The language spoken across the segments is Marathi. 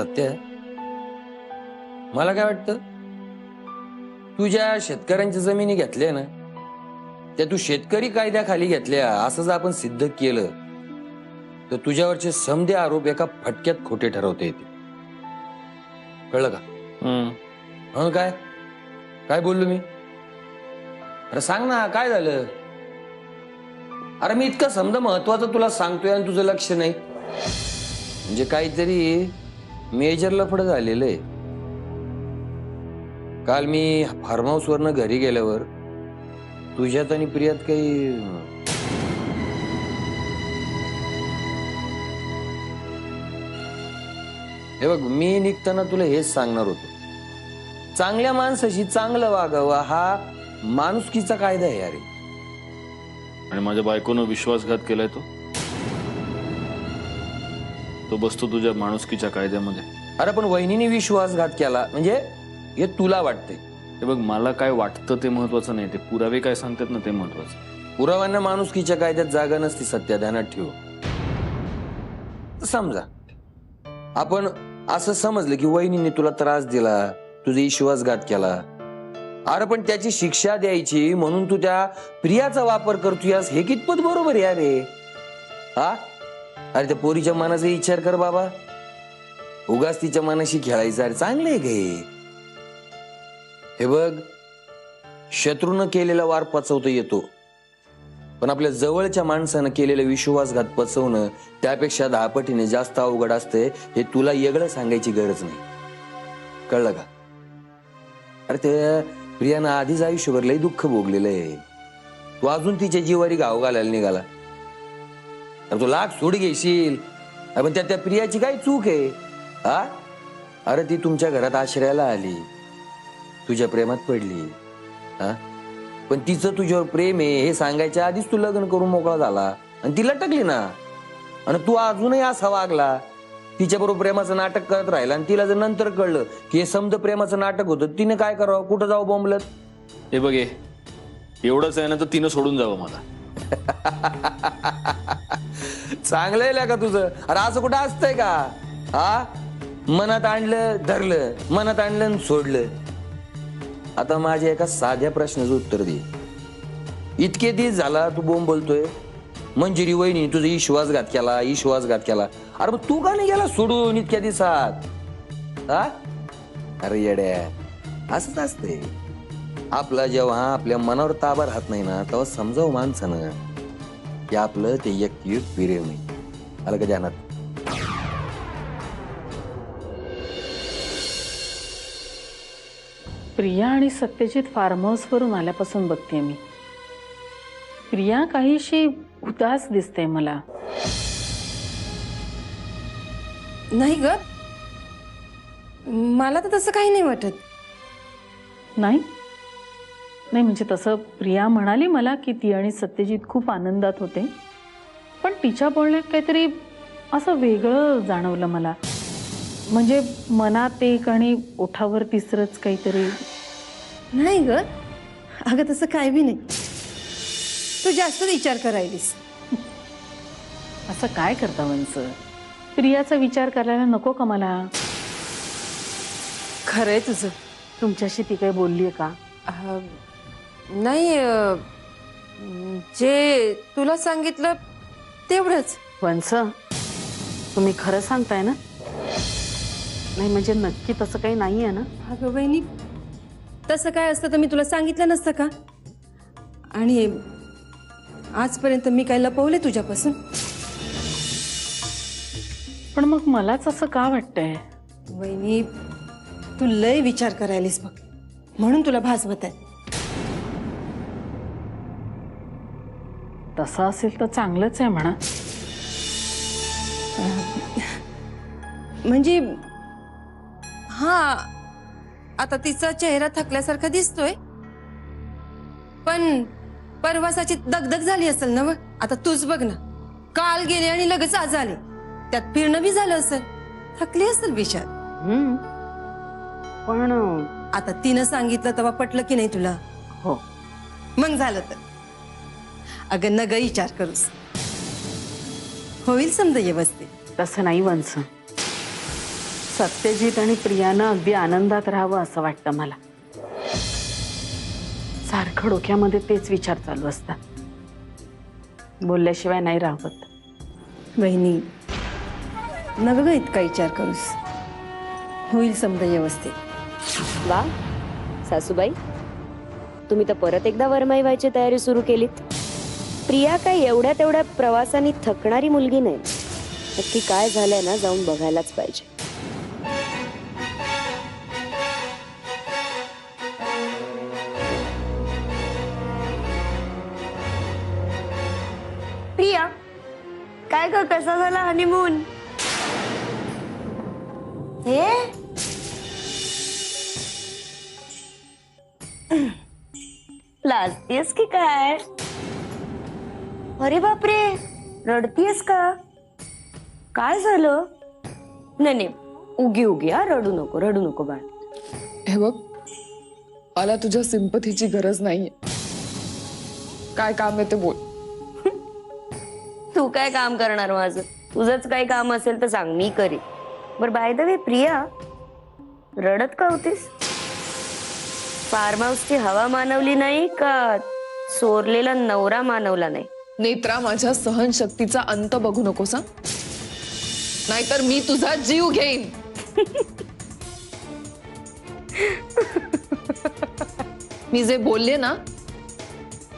सत्य आहे. मला काय वाटतं, तू ज्या शेतकऱ्यांच्या जमिनी घेतल्या ना, त्या तू शेतकरी कायद्याखाली घेतल्या असं जर आपण सिद्ध केलं तर तुझ्यावरचे समधे आरोप एका फटक्यात खोटे ठरवता येते. कळलं का? काय काय बोललो मी? अरे सांग ना, काय झालं? अरे मी इतकं समजा महत्वाचं तुला सांगतोय आणि तुझं लक्ष नाही. म्हणजे काहीतरी मेजर लफडं झालेलं आहे. काल मी फार्म हाऊस वरनं घरी गेल्यावर तुझ्यात आणि प्रियात काही हे बघ, मी निघताना तुला हेच सांगणार होतो, चांगल्या माणसाशी चांगलं वागावं हा माणुसकीचा कायदा आहे अरे. आणि माझ्या बायकोनं विश्वासघात केलाय तो बसतो तुझ्या माणुसकीच्या कायद्यामध्ये. अरे पण वहिनीने विश्वासघात केला म्हणजे हे तुला वाटतंय. हे बघ, मला काय वाटतं ते महत्वाचं नाही, ते पुरावे काय सांगतात ना ते महत्वाचं. पुराव्यांना माणुसकीच्या कायद्यात जागा नसती, सत्या ध्यानात ठेव. समजा आपण असं समजलं की वहिनीने तुला त्रास दिला, तुझा विश्वासघात केला. अरे पण त्याची शिक्षा द्यायची म्हणून तू त्या प्रियाचा वापर करतोयस, हे कितपत बरोबर आहे अरे? हा, अरे त्या पोरीच्या मनाचा विचार कर बाबा. उगाच तिच्या मनाशी खेळायचं अरे चांगलं आहे गे? हे बघ, शत्रूनं केलेला वार पचवता येतो, पण आपल्या जवळच्या माणसानं केलेला विश्वासघात पचवणं त्यापेक्षा 10 पटीने जास्त अवघड असते. हे तुला वेगळं सांगायची गरज नाही. कळलं का? अरे त्या प्रियानं आधीच आयुष्यभर लई दुःख भोगलेलं आहे. तू अजून तिच्या जीवारी घाव घालायला निघाला. अरे तू लाख सोड घेशील, पण त्या प्रियाची काय चूक आहे? हा, अरे ती तुमच्या घरात आश्रयाला आली, तुझ्या प्रेमात पडली. हा, पण तिचं तुझ्यावर प्रेम आहे हे सांगायच्या आधीच तू लग्न करून मोकळा झाला आणि ती लटकली ना. आणि तू अजूनही असा वागला, तिच्याबरोबर प्रेमाचं नाटक करत राहिला. आणि तिला जर नंतर कळलं की हे समज प्रेमाचं नाटक होतं, तिने काय करावं? कुठं जाऊ बोंबलत? हे बघ, एवढंच आहे ना तर तिनं सोडून जावं मला. चांगलं आहे का तुझं? अरे असं कुठं असतंय का? हा, मनात आणलं धरलं, मनात आणलं सोडलं. आता माझ्या एका साध्या प्रश्नाचं उत्तर दे. इतके दिवस झाला तू बोंब बोलतोय, मंजिरी वहिनी तुझा विश्वासघात केला, विश्वासघात केला. अरे तू का नाही गेला सोडून इतक्या दिवसात? हा, अरे येड्या, असंच असते. आपला जेव्हा आपल्या मनावर ताबा राहत नाही ना, तेव्हा समजावं माणसानं की आपलं ते एक प्रेम नाही. आलं का ध्यानात? प्रिया आणि सत्यजित फार्म हाऊस वरून आल्यापासून बघते मी, प्रिया काहीशी उदास दिसते मला. नाही ग, मला तर तसं काही नाही वाटत. नाही नाही म्हणजे तसं प्रिया म्हणाली मला की ती आणि सत्यजित खूप आनंदात होते, पण तिच्या बोलण्यात काहीतरी असं वेगळं जाणवलं मला. म्हणजे मनात एक आणि ओठावर तिसरंच काहीतरी. नाही ग, अगं तसं काय बी नाही. तू जास्त विचार करायलीस. असं काय करता वंच? प्रियाचा विचार करायला नको का मला? खरंय तुझं. तुमच्याशी ती काही बोलली आहे का? नाही, जे तुला सांगितलं तेवढंच. वंच, तुम्ही खरं सांगताय ना? नाही म्हणजे नक्की तसं काही नाही आहे ना? अगं बहिणी, तसं काय असतं तर मी तुला सांगितलं नसतं का? आणि आजपर्यंत मी काय लपवले तुझ्यापासून? पण मग मलाच असं का वाटतंय? वहिनी, तू लय विचार करायलीस बघ, म्हणून तुला भासवत आहे. तसं असेल तर चांगलंच आहे म्हणा. म्हणजे हा, आता तिचा चेहरा थकल्यासारखा दिसतोय, पण परवासाची दगदग झाली असेल ना. आता तूच बघ ना, काल गेले आणि लगेच आज आले, त्यात फिरणं बी झालं असेल, थकली असेल विचार. पण आता तिनं सांगितलं तेव्हा पटलं की नाही तुला? हो. मग झालं तर अगं न ग विचार करूस, होईल समजा व्यवस्थित. तसं नाही वंच, सत्यजित आणि प्रियानं अगदी आनंदात राहावं असं वाटतं मला. सारखं डोक्यामध्ये तेच विचार चालू असतात. बोलल्याशिवाय नाही राहत. बहिणी नग ग इतका विचार करूस. होईल समजा व्यवस्थित. वा सासूबाई, तुम्ही तर परत एकदा वरमाई व्हायची तयारी सुरू केलीत. प्रिया काय एवढ्या तेवढ्या प्रवासाने थकणारी मुलगी नाही. नक्की काय झालंय ना, जाऊन बघायलाच पाहिजे. प्रिया, काय ग, कसा झाला हनीमून? हे लाजतेस की काय? अरे बापरे, रडतीयस का? काय झालं? नाही उगी उगी रडू नको बाळ. हे बघ, मला तुझ्या सिंपथीची गरज नाहीये. काय काम आहे ते बोल. तू काय काम करणार माझं? तुझंच काही काम असेल तर सांग, मी करी. बरं, बाय द वे प्रिया, रडत का होतीस? फार्म हाऊसची हवा मानवली नाही का चोरलेला नवरा मानवला नाही? नेत्रा, माझ्या सहनशक्तीचा अंत बघू नकोस हं? नाहीतर मी तुझा जीव घेईन. मी जे बोलले ना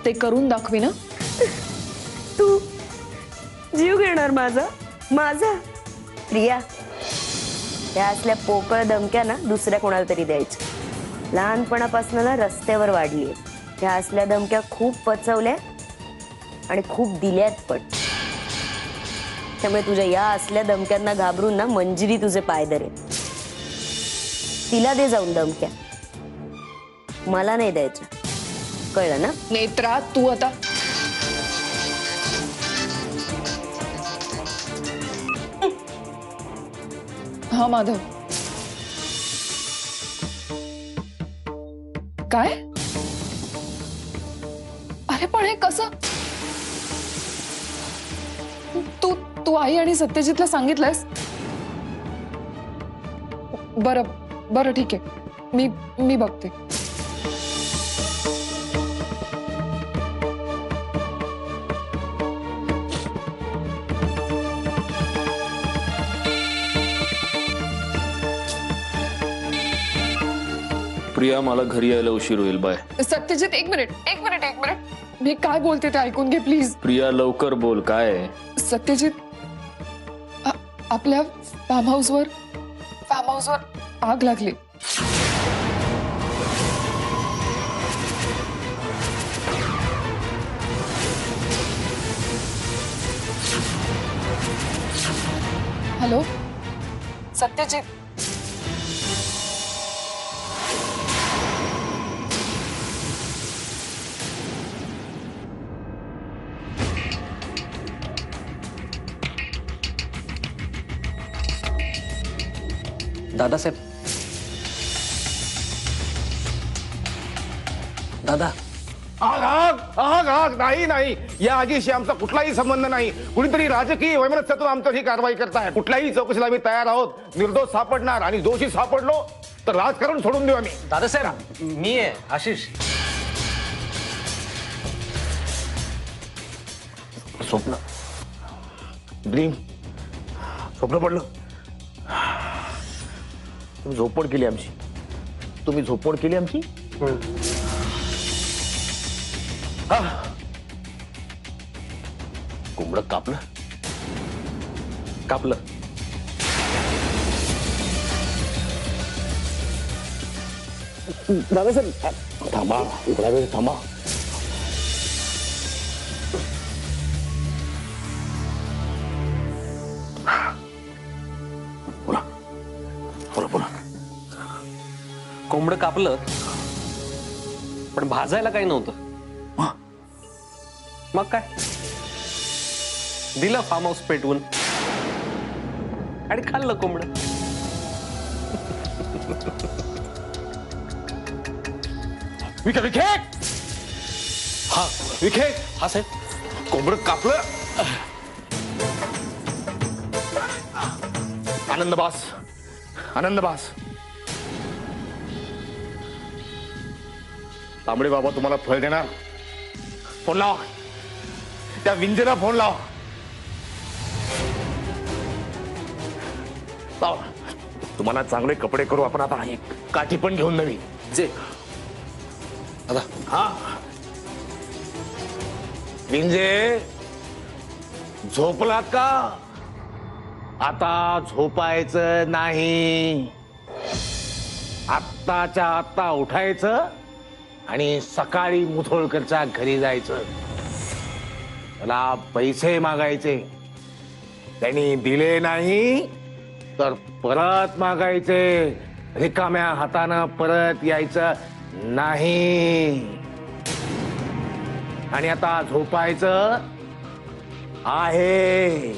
ते करून दाखवी ना. तू जीव घेणार माझा? प्रिया, त्या असल्या पोकळ धमक्या ना दुसऱ्या कोणाला तरी द्यायच्या. लहानपणापासून ना रस्त्यावर वाढली. ह्या असल्या धमक्या खूप पचवल्या आणि खूप दिल्यात पण. त्यामुळे तुझ्या या असल्या धमक्यांना घाबरून ना मंजिरी तुझे पाय धरेल. तिला दे जाऊन धमक्या, मला नाही द्यायच्या. कळलं ना? नेत्रा, तू आता हा माधव, काय? अरे पण हे कसं? तू आई आणि सत्यजितला सांगितलंयस? बरं ठीक आहे, मी बघते. प्रिया, मला घरी यायला उशीर होईल. बाय. सत्यजित, एक मिनिट. मी काय बोलते ते ऐकून घे प्लीज. प्रिया, लवकर बोल. काय आहे? सत्यजित, आपल्या फार्म हाऊसवर आग लागली. हॅलो सत्यजित, दादासाहेब, दादा. आग आग आग आग नाही, या आगीशी आमचा कुठलाही संबंध नाही. कुणीतरी राजकीय वैमनस्यातून आमच्यावर ही कारवाई करताय. कुठल्याही चौकशीला आम्ही तयार आहोत. निर्दोष सापडणार आणि दोषी सापडलो तर राजकारण सोडून देऊ आम्ही. दादासाहेब, मी आहे आशिष. स्वप्न, ड्रीम, स्वप्न पडलं. तुम्ही झोपड केली आमची. कोंबड कापलं. दादासाहेब, थांबा, थोडा वेळ थांबा. बोला. कोंबड कापलं, पण भाजायला काही नव्हतं. मग काय, दिलं फार्म हाऊस पेटवून आणि खाल्लं कोंबड. विखे, हा साहेब, कोंबड कापलं. आनंद बास, आनंदबास, तांबडे बाबा तुम्हाला फळ देणार. फोन लावा, त्या विंजेला फोन लावा. लावा. तुम्हाला चांगले कपडे करू आपण आता. एक काठी पण घेऊन नवी. जे आता हा विंजे, झोपलात का? आता झोपायचं नाही. आत्ताच्या आत्ता उठायचं आणि सकाळी मुधोळकरच्या घरी जायचं. त्याला पैसे मागायचे, त्यांनी दिले नाही तर परत मागायचे. रिकाम्या हातानं परत यायचं नाही. आणि आता झोपायचं आहे.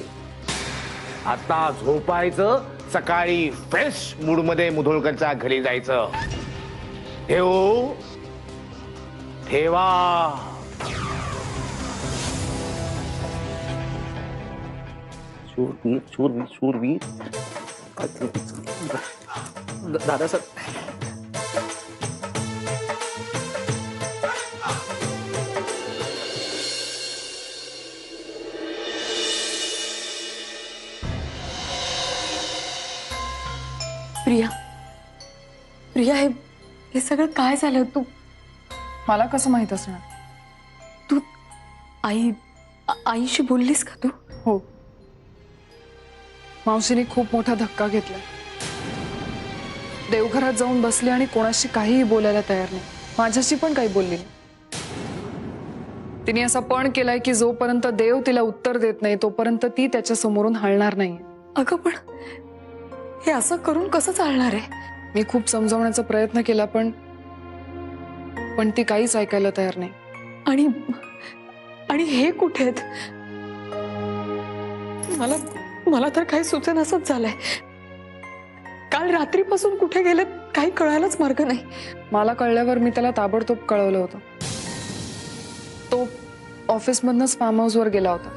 आता झोपायचं, सकाळी फ्रेश मूड मध्ये मुधोळकरच्या घरी जायचं. ठेवा. शूरवीर दादा सर, प्रिया, प्रिया, हे सगळं काय झालं? तू मला कसं माहित असणार? तू आईशी बोललीस का तू? हो, मावशीने खूप मोठा धक्का घेतला. देवघरात जाऊन बसली आणि कोणाशी काहीही बोलायला तयार नाही. माझ्याशी पण काही बोलली नाही. तिने असा पण केलाय की जोपर्यंत देव तिला उत्तर देत नाही तोपर्यंत ती त्याच्या समोरून हलणार नाही. अगं पण हे असं करून कसं चालणार आहे? मी खूप समजावण्याचा प्रयत्न केला पण ती काहीच ऐकायला तयार नाही. आणि हे कुठे आहेत? मला तर काही सुचेनासंच झालंय. काल रात्रीपासून कुठे गेलेत काही कळायलाच मार्ग नाही. मला कळल्यावर मी त्याला ताबडतोब कळवलं होतं. तो ऑफिसमधनच फार्म हाऊसवर गेला होता.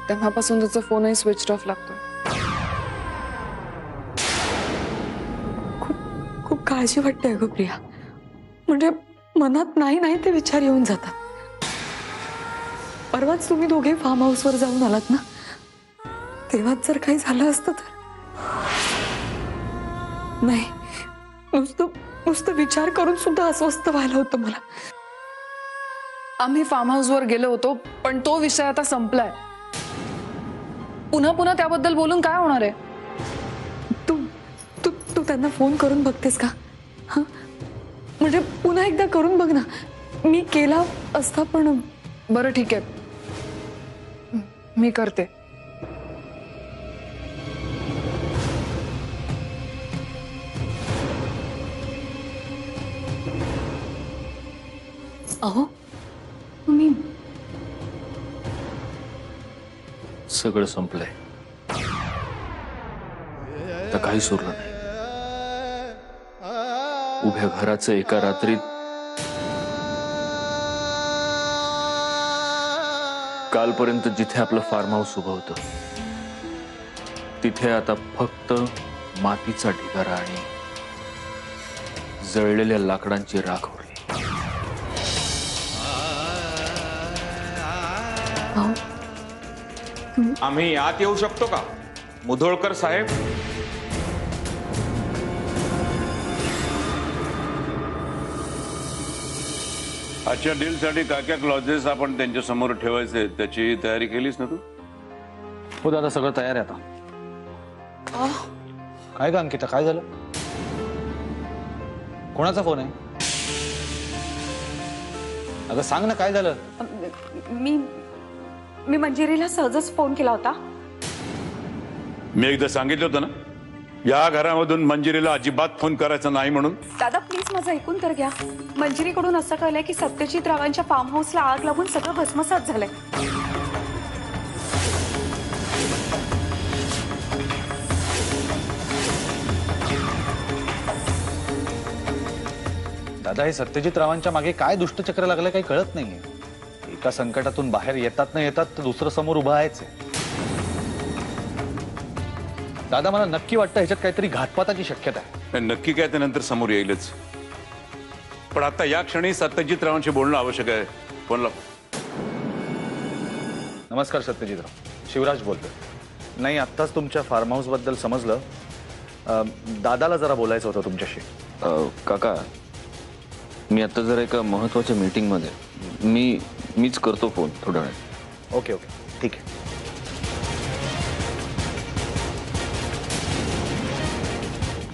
तेव्हापासून त्याचा फोनही स्विच ऑफ लागतो. खूप काळजी वाटते अगं प्रिया. म्हणजे मनात नाही ते विचार येऊन जातात. परवाच तुम्ही दोघे फार्म हाऊसवर जाऊन आलात ना, तेव्हाच जर काही झालं असतं तर. नाही, नुसतं विचार करून सुद्धा अस्वस्थ व्हायला होतं मला. आम्ही फार्म हाऊसवर गेलो होतो पण तो विषय आता संपलाय. पुन्हा त्याबद्दल बोलून काय होणार आहे? तू त्यांना फोन करून बघतेस का? हा, म्हणजे पुन्हा एकदा करून बघ ना. मी केला असता पण. बरं ठीक आहे, मी करते. अहो तुम्ही सगळं संपलंय. तर काही सुरलं नाही. उभ्या घराचं एका रात्रीत कालपर्यंत जिथे आपलं फार्म हाऊस उभं होतं तिथे आता फक्त मातीचा ढिगारा आणि जळलेल्या लाकडांची राख उरली. आम्ही आत येऊ शकतो का मुधोळकर साहेब? आजच्या डीलसाठी काय काय क्लॉजेस आपण त्यांच्या समोर ठेवायचे त्याची तयारी केलीस ना तू? हो दादा, सगळं तयार आहे आता. काय का अंकिता, काय झालं? कोणाचा फोन आहे? अगं सांग ना, काय झालं? मी मंजिरीला सहजच फोन केला होता. मी एकदा सांगितलं होतं ना या घरामधून मंजिरीला अजिबात फोन करायचा नाही म्हणून. दादा प्लीज माझं ऐकून तर घ्या. मंजिरीकडून असं कळलंय की सत्यजित रावांच्या फार्म हाऊसला आग लागून सगळं भस्मसात झालंय. दादा, हे सत्यजित रावांच्या मागे काय दुष्टचक्र लागलं काही कळत नाहीये. एका संकटातून बाहेर येतात न येतात तर दुसरं समोर उभं आहेच. दादा मला नक्की वाटतं ह्याच्यात काहीतरी घातपाताची शक्यता आहे. नक्की काय ते नंतर समोर येईलच, पण आता या क्षणी सत्यजित रावांशी बोलणं आवश्यक आहे. फोन लाव. नमस्कार सत्यजितराव, शिवराज बोलतोय. नाही, आत्ताच तुमच्या फार्म हाऊस बद्दल समजलं. दादाला जरा बोलायचं होतं तुमच्याशी. काका, मी आता जरा एका महत्वाच्या मीटिंग मध्ये, मीच करतो फोन थोड्या वेळात. ओके ओके, ठीक आहे.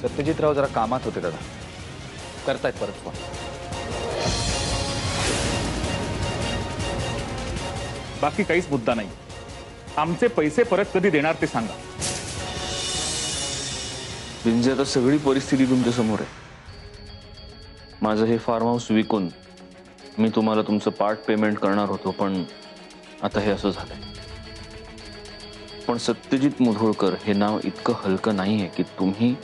सत्यजितराव जरा कामात होते दादा, करतायत परत फोन. बाकी काहीच मुद्दा नाही. आमचे पैसे परत कधी देणार ते सांगा. म्हणजे आता सगळी परिस्थिती तुमच्या समोर आहे. माझं हे फार्म हाऊस विकून मी तुम्हाला तुमचं पार्ट पेमेंट करणार होतो, पण आता हे असं झालंय. पण सत्यजित मुधोळकर हे नाव इतकं हलकं नाहीये की तुम्ही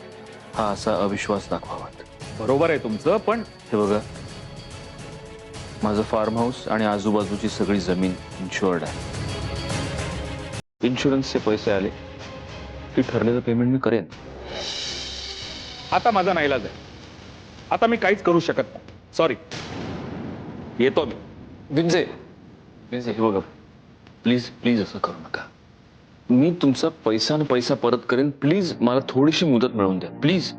हा असा अविश्वास दाखवावात. बरोबर आहे तुमचं, पण हे बघा, माझं फार्म हाऊस आणि आजूबाजूची सगळी जमीन इन्शुअर्ड आहे. इन्शुरन्सचे पैसे आले की ठरलेलं पेमेंट मी करेन. आता माझा नाईलाज आहे. आता मी काहीच करू शकत नाही. सॉरी, येतो मी. विंजे हे बघा, प्लीज प्लीज असं करू नका. मी तुमचा पैसा आणि पैसा परत करेन. प्लीज मला थोडीशी मुदत मिळवून द्या, प्लीज.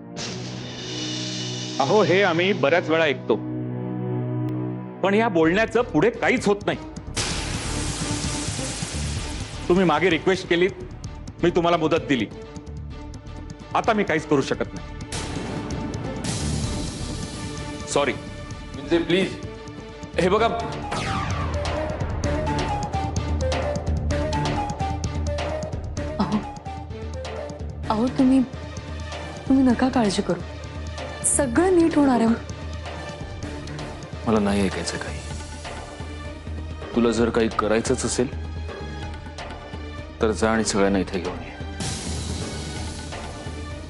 अहो, हे आम्ही बऱ्याच वेळा ऐकतो, पण या बोलण्याचं पुढे काहीच होत नाही. तुम्ही मागे रिक्वेस्ट केलीत, मी तुम्हाला मुदत दिली. आता मी काहीच करू शकत नाही. सॉरी. विंजे प्लीज. हे बघा, अहो तुम्ही नका काळजी करू, सगळं नीट होणार आहे. मला नाही ऐकायचं काही. तुला जर काही करायचंच असेल तर जा आणि सगळ्यांना इथे घेऊन ये.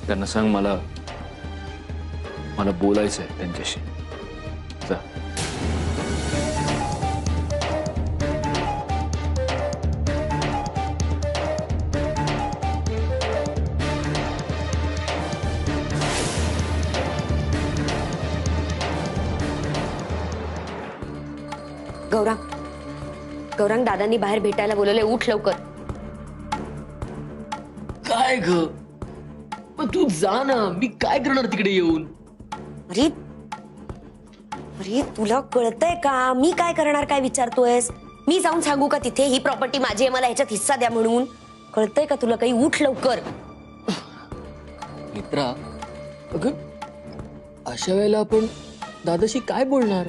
त्यांना सांग मला बोलायचं आहे त्यांच्याशी. जा. गौरांग दादांनी बाहेर भेटायला बोलवले, उठ लवकर. काय ग, पण तू जा ना, मी काय करणार तिकडे येऊन. अरे तुला कळतंय का मी काय करणार? काय विचारतोयस? मी जाऊन सांगू का तिथे ही प्रॉपर्टी माझी आहे, मला ह्याच्यात हिस्सा द्या म्हणून? कळतंय का तुला काही? उठ लवकर. मित्रा, अगं अशा वेळेला आपण दादाशी काय बोलणार?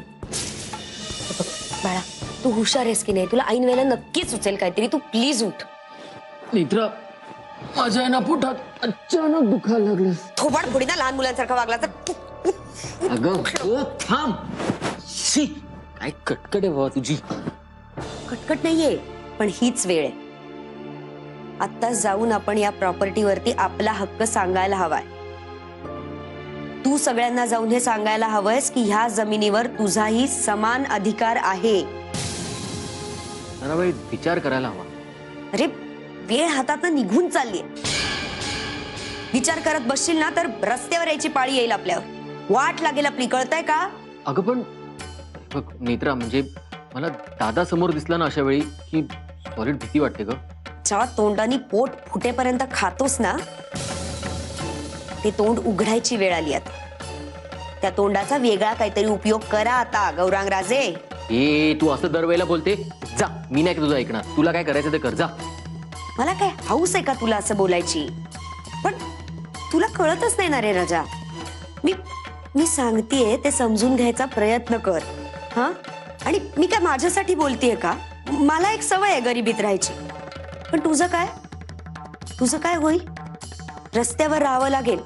बाळा, तू हुशार आहेस की नाही? तुला ऐन वेळेला नक्कीच सुचेल काहीतरी. तू प्लीज उठ. मित्रा, माझ्या ना पोटात अचानक दुखायला लागलं. थोबाड फोडीना लहान मुलांसारखा वागला तर. अगं थांब. शी, काय कटकट आहे बाबा तुझी. कटकट नाहीये, पण हीच वेळ आहे. आता जाऊन आपण या प्रॉपर्टीवरती आपला हक्क सांगायला हवाय. तू सगळ्यांना जाऊन हे सांगायला हवंयस की ह्या जमिनीवर तुझाही समान अधिकार आहे. जरा बाई विचार करायला हवा. अरे वेळ हातातनं निघून चाललीये. विचार करत बसशील ना तर रस्त्यावर यायची पाळी येईल आपल्यावर. वाट लागेल आपली, कळतंय का? अगं पण बघ नेत्रा, म्हणजे मला दादा समोर दिसला ना अशा वेळी की सॉलिड भीती वाटते ग. ज्या तोंडानी पोट फुटेपर्यंत खातोस ना, ते तोंड उघडायची वेळ आली आता. त्या तोंडाचा वेगळा काहीतरी उपयोग करा आता, गौरांग राजे. ए, तू असं दरवेळेला बोलते. जा, मी नाही तुझं ऐकणार. तुला काय करायचं ते कर, जा. मला काय हौस आहे का तुला असं बोलायची? पण तुला कळतच नाही ना रे राजा. मी सांगतेय ते समजून घ्यायचा प्रयत्न कर. हा, आणि मी काय माझ्यासाठी बोलतेय का? मला एक सवय आहे गरिबीत राहायची. पण तुझं काय होईल? रस्त्यावर राहावं लागेल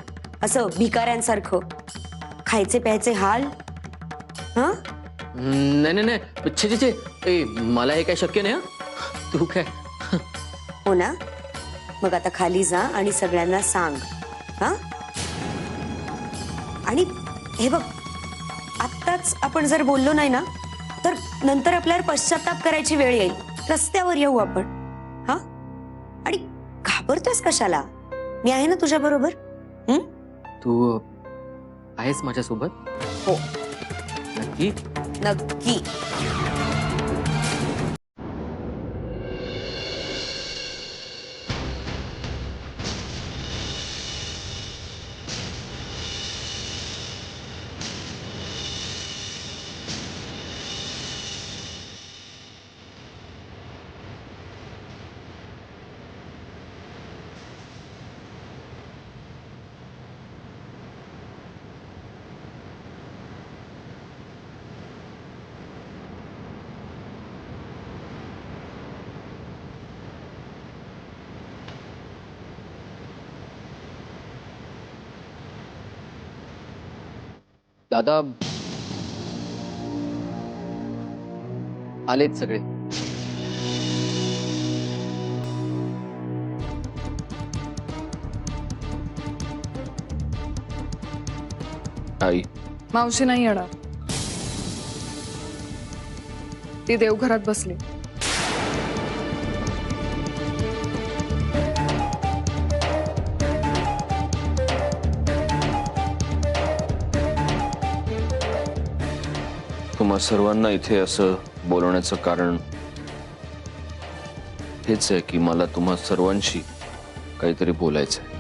असं भिकाऱ्यांसारखं, खायचे प्यायचे हाल. हा, नाही छे छे, ए, मला हे काय शक्य नाही. तू काय. हो ना, मग आता खाली जा आणि सगळ्यांना सांग. हा, आणि हे बघ, आत्ताच आपण जर बोललो नाही ना तर नंतर आपल्याला पश्चाताप करायची वेळ येईल. रस्त्यावर येऊ आपण. हा, आणि घाबरतोस कशाला? मी आहे ना तुझ्या बरोबर. तू आहेस माझ्यासोबत? हो नक्की? नक्की. दादा आलेत सगळे. आई, मावशी नाही येणार. ती देवघरात बसली. तुम्हा सर्वांना इथे असं बोलवण्याचं कारण हेच आहे की मला तुम्हा सर्वांशी काहीतरी बोलायचं आहे.